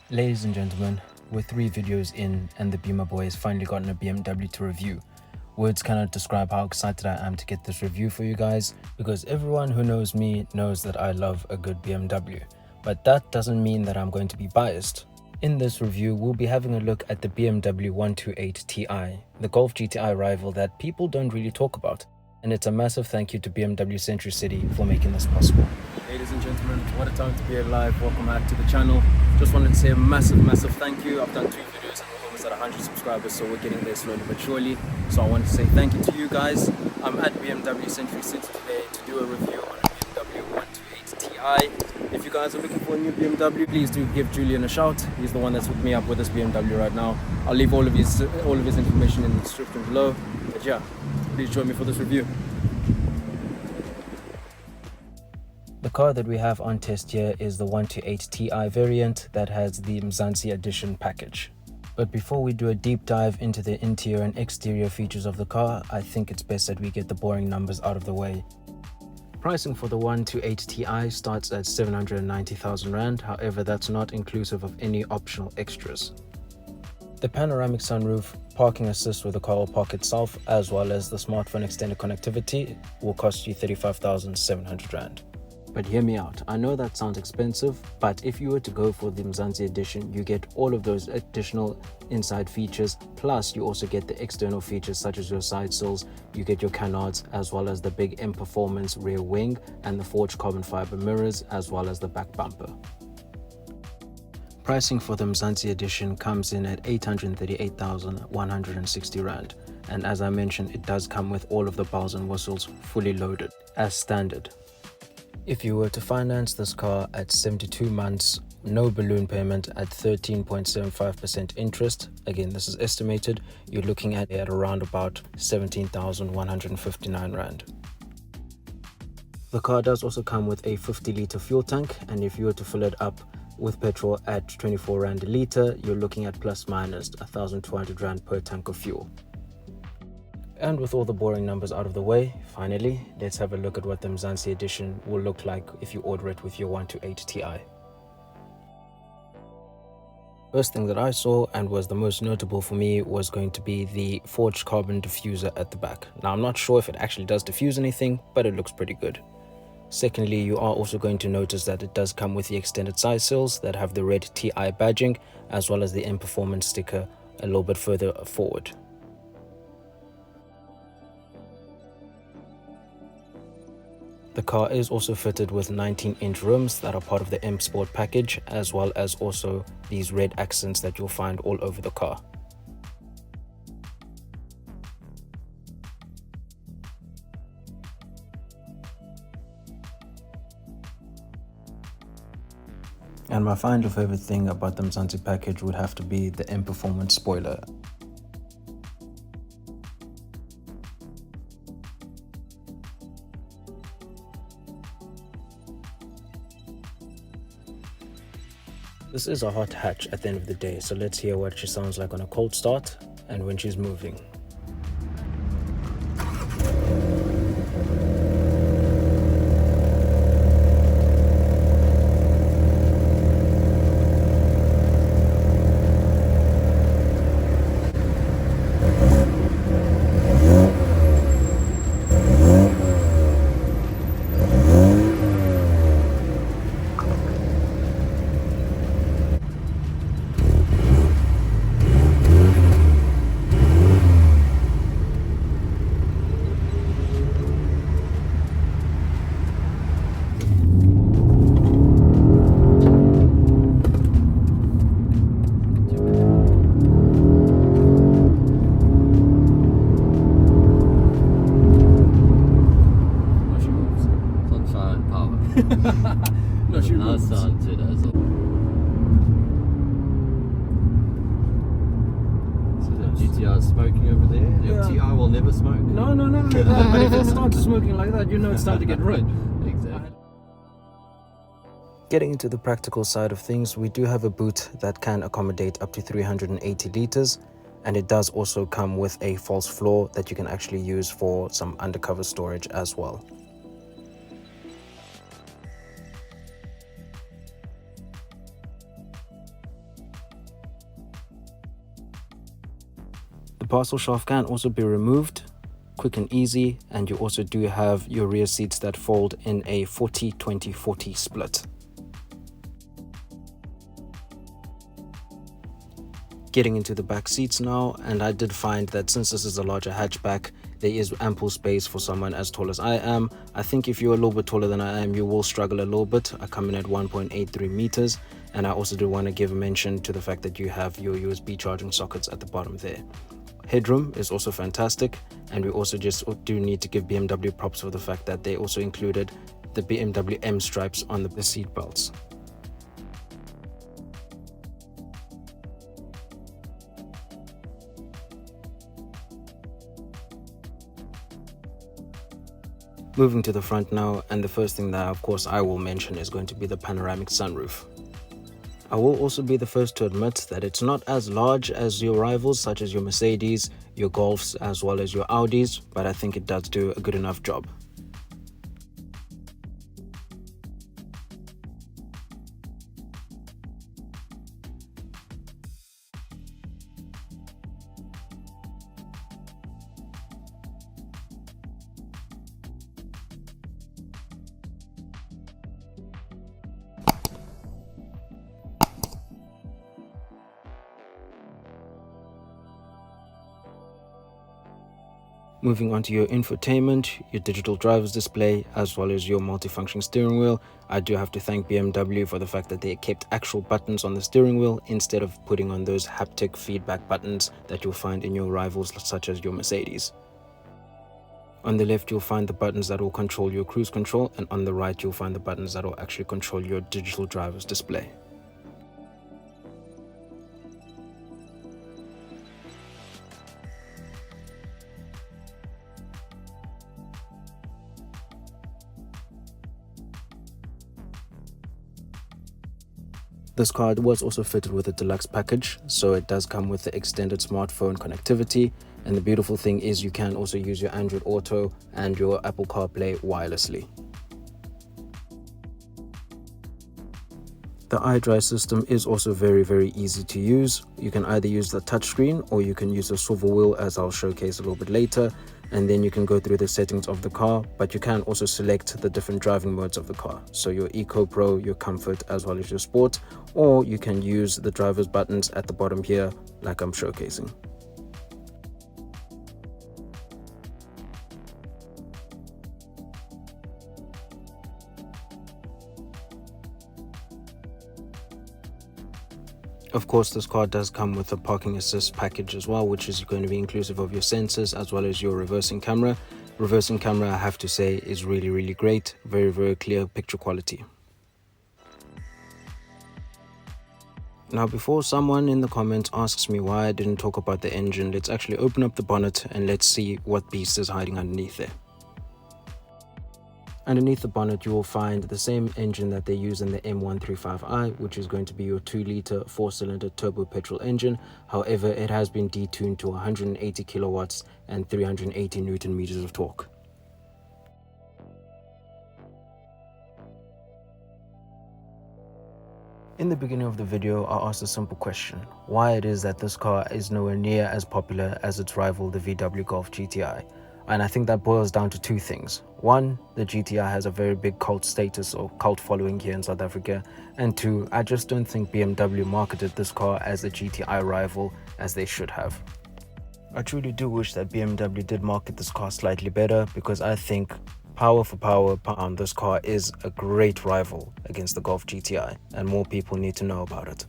Ladies and gentlemen, we're 3 videos in and the Beamer boy has finally gotten a BMW to review. Words cannot describe how excited I am to get this review for you guys, because everyone who knows me knows that I love a good BMW. But that doesn't mean that I'm going to be biased. In this review, we'll be having a look at the BMW 128ti, the Golf GTI rival that people don't really talk about. And it's a massive thank you to BMW Century City for making this possible. Ladies and gentlemen, what a time to be alive. Welcome back to the channel. Just wanted to say a massive thank you. I've done 3 videos and we're almost at 100 subscribers, so we're getting there slowly but surely. So I want to say thank you to you guys. I'm at BMW Century City today to do a review on a BMW 128ti. If you guys are looking for a new BMW, please do give Julian a shout. He's the one that's hooked me up with this BMW right now. I'll leave all of his information in the description below. But yeah, please join me for this review. The car that we have on test here is the 128ti variant that has the Mzansi Edition package. But before we do a deep dive into the interior and exterior features of the car, I think it's best that we get the boring numbers out of the way. Pricing for the 128ti starts at 790,000 Rand, however that's not inclusive of any optional extras. The panoramic sunroof, parking assist with the car will park itself, as well as the smartphone extended connectivity will cost you 35,700 Rand. But hear me out, I know that sounds expensive, but if you were to go for the Mzansi Edition, you get all of those additional inside features, plus you also get the external features such as your side sills, you get your canards, as well as the big M Performance rear wing and the forged carbon fiber mirrors, as well as the back bumper. Pricing for the Mzansi Edition comes in at 838,160 Rand, and as I mentioned, it does come with all of the bells and whistles fully loaded, as standard. If you were to finance this car at 72 months, no balloon payment at 13.75% interest, again this is estimated, you're looking at around about 17,159 Rand. The car does also come with a 50-litre fuel tank, and if you were to fill it up with petrol at 24 Rand a litre, you're looking at plus minus 1,200 Rand per tank of fuel. And with all the boring numbers out of the way, finally, let's have a look at what the Mzansi Edition will look like if you order it with your 128ti. First thing that I saw, and was the most notable for me, was going to be the forged carbon diffuser at the back. Now I'm not sure if it actually does diffuse anything, but it looks pretty good. Secondly, you are also going to notice that it does come with the extended side sills that have the red TI badging, as well as the M Performance sticker a little bit further forward. The car is also fitted with 19-inch rims that are part of the M Sport package, as well as also these red accents that you'll find all over the car. And my final favorite thing about the Mzansi package would have to be the M Performance spoiler. This is a hot hatch at the end of the day, so let's hear what she sounds like on a cold start and when she's moving. No, she moves. GTI smoking over there. Your TI will never smoke. No. But if it starts smoking like that, you know it's time to get rid. Exactly. Getting into the practical side of things, we do have a boot that can accommodate up to 380 liters, and it does also come with a false floor that you can actually use for some undercover storage as well. The parcel shaft can also be removed, quick and easy, and you also do have your rear seats that fold in a 40-20-40 split. Getting into the back seats now, and I did find that since this is a larger hatchback, there is ample space for someone as tall as I am. I think if you're a little bit taller than I am, you will struggle a little bit. I come in at 1.83 meters, and I also do want to give a mention to the fact that you have your USB charging sockets at the bottom there. Headroom is also fantastic, and we also just do need to give BMW props for the fact that they also included the BMW M stripes on the seat belts. Moving to the front now, and the first thing that of course I will mention is going to be the panoramic sunroof. I will also be the first to admit that it's not as large as your rivals such as your Mercedes, your Golfs as well as your Audis, but I think it does do a good enough job. Moving on to your infotainment, your digital driver's display, as well as your multifunction steering wheel. I do have to thank BMW for the fact that they kept actual buttons on the steering wheel instead of putting on those haptic feedback buttons that you'll find in your rivals such as your Mercedes. On the left, you'll find the buttons that will control your cruise control, and on the right, you'll find the buttons that will actually control your digital driver's display. This car was also fitted with a deluxe package, so it does come with the extended smartphone connectivity, and the beautiful thing is you can also use your Android Auto and your Apple CarPlay wirelessly. The iDrive system is also very easy to use. You can either use the touchscreen or you can use the swivel wheel, as I'll showcase a little bit later, and then you can go through the settings of the car, but you can also select the different driving modes of the car, so your Eco Pro, your Comfort, as well as your Sport, or you can use the driver's buttons at the bottom here like I'm showcasing. Of course, this car does come with a parking assist package as well, which is going to be inclusive of your sensors as well as your reversing camera. Reversing camera, I have to say, is really great. Very clear picture quality. Now, before someone in the comments asks me why I didn't talk about the engine, let's actually open up the bonnet and let's see what beast is hiding underneath there. Underneath the bonnet, you will find the same engine that they use in the M135i, which is going to be your 2-litre 4-cylinder turbo petrol engine. However, it has been detuned to 180 kilowatts and 380 newton meters of torque. In the beginning of the video, I asked a simple question: why it is that this car is nowhere near as popular as its rival, the VW Golf GTI. And I think that boils down to two things. One, the GTI has a very big cult status or cult following here in South Africa. And two, I just don't think BMW marketed this car as a GTI rival as they should have. I truly do wish that BMW did market this car slightly better, because I think power for power pound, this car is a great rival against the Golf GTI, and more people need to know about it.